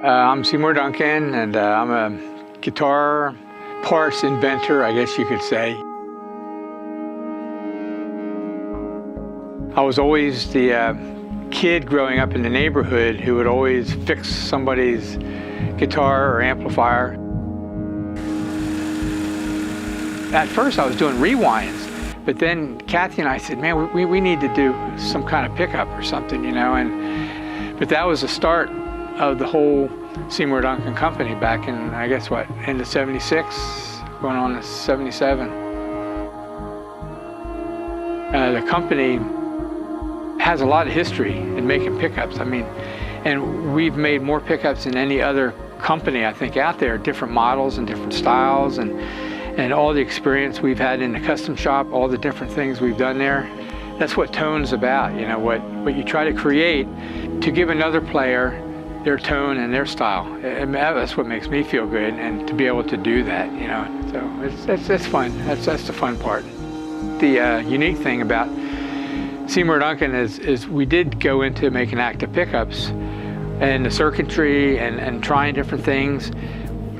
I'm Seymour Duncan, and I'm a guitar parts inventor, I guess you could say. I was always the kid growing up in the neighborhood who would always fix somebody's guitar or amplifier. At first I was doing rewinds, but then Kathy and I said, man, we need to do some kind of pickup or something, you know, but that was the start of the whole Seymour Duncan company back in, I guess what, end of 76, going on to 77. The company has a lot of history in making pickups. I mean, and we've made more pickups than any other company, I think, out there, different models and different styles, and all the experience we've had in the custom shop, all the different things we've done there. That's what tone's about, you know, what you try to create to give another player their tone and their style. And that's what makes me feel good, and to be able to do that, you know. So it's fun. That's the fun part. The unique thing about Seymour Duncan is we did go into making active pickups, and the circuitry and trying different things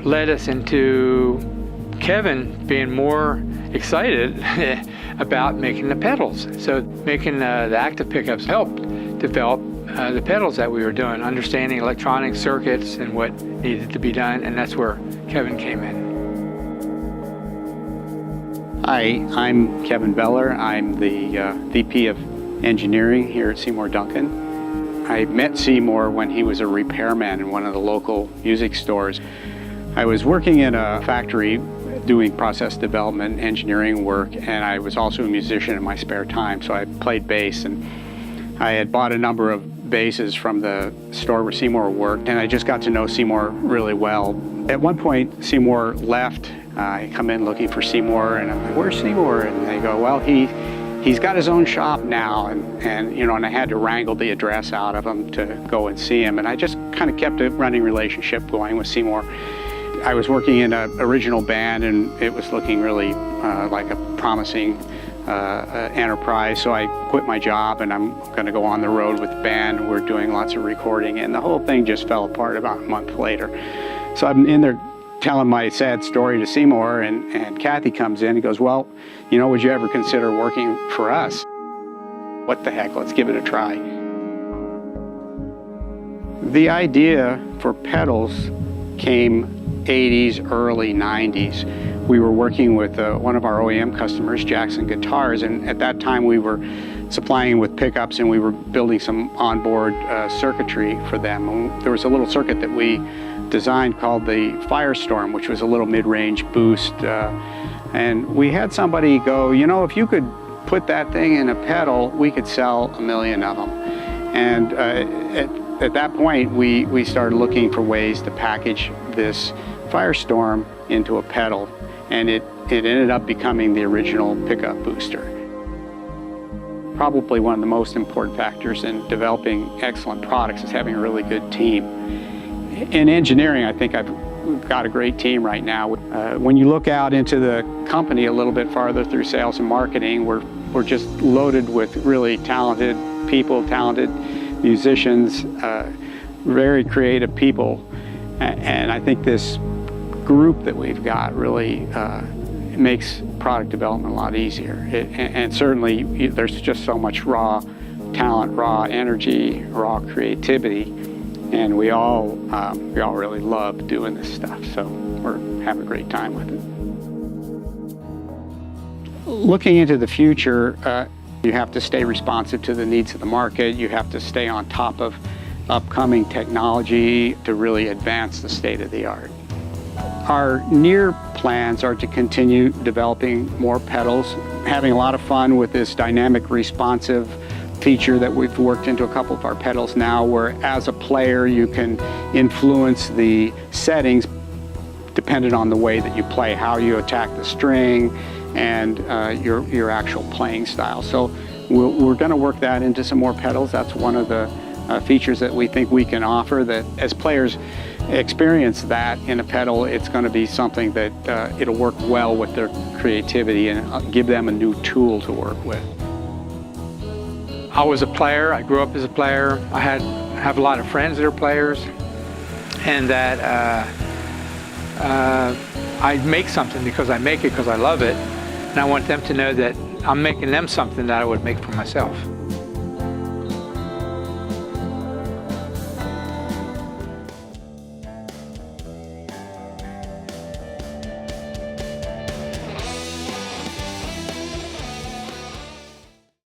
led us into Kevin being more excited about making the pedals. So making the active pickups helped develop the pedals that we were doing, understanding electronic circuits and what needed to be done, and that's where Kevin came in. Hi, I'm Kevin Beller. I'm the VP of Engineering here at Seymour Duncan. I met Seymour when he was a repairman in one of the local music stores. I was working in a factory doing process development engineering work, and I was also a musician in my spare time, so I played bass, and I had bought a number of basses from the store where Seymour worked, and I just got to know Seymour really well. At one point, Seymour left. I come in looking for Seymour, and I'm like, where's Seymour? And they go, well, he's got his own shop now, and you know, and I had to wrangle the address out of him to go and see him, and I just kind of kept a running relationship going with Seymour. I was working in an original band, and it was looking really like a promising enterprise, so I quit my job, and I'm going to go on the road with the band. We're doing lots of recording, and the whole thing just fell apart about a month later. So I'm in there telling my sad story to Seymour, and Kathy comes in and goes, well, you know, would you ever consider working for us? What the heck, let's give it a try. The idea for pedals came 80s, early 90s. We were working with one of our OEM customers, Jackson Guitars, and at that time we were supplying with pickups, and we were building some onboard circuitry for them. And there was a little circuit that we designed called the Firestorm, which was a little mid-range boost. And we had somebody go, you know, if you could put that thing in a pedal, we could sell 1 million of them. And at that point, we started looking for ways to package this Firestorm into a pedal, and it ended up becoming the original pickup booster. Probably one of the most important factors in developing excellent products is having a really good team. In engineering, I think we've got a great team right now. When you look out into the company a little bit farther through sales and marketing, we're just loaded with really talented people, talented musicians, very creative people. And I think this group that we've got really makes product development a lot easier. And certainly there's just so much raw talent, raw energy, raw creativity, and we all really love doing this stuff. So we're having a great time with it. Looking into the future, you have to stay responsive to the needs of the market. You have to stay on top of upcoming technology to really advance the state of the art. Our near plans are to continue developing more pedals, having a lot of fun with this dynamic responsive feature that we've worked into a couple of our pedals now, where as a player you can influence the settings dependent on the way that you play, how you attack the string, and your actual playing style. So we're going to work that into some more pedals. That's one of the features that we think we can offer, that as players experience that in a pedal, it's going to be something that it'll work well with their creativity and give them a new tool to work with. I was a player. I grew up as a player. I have a lot of friends that are players, and that I make something because I make it because I love it, and I want them to know that I'm making them something that I would make for myself.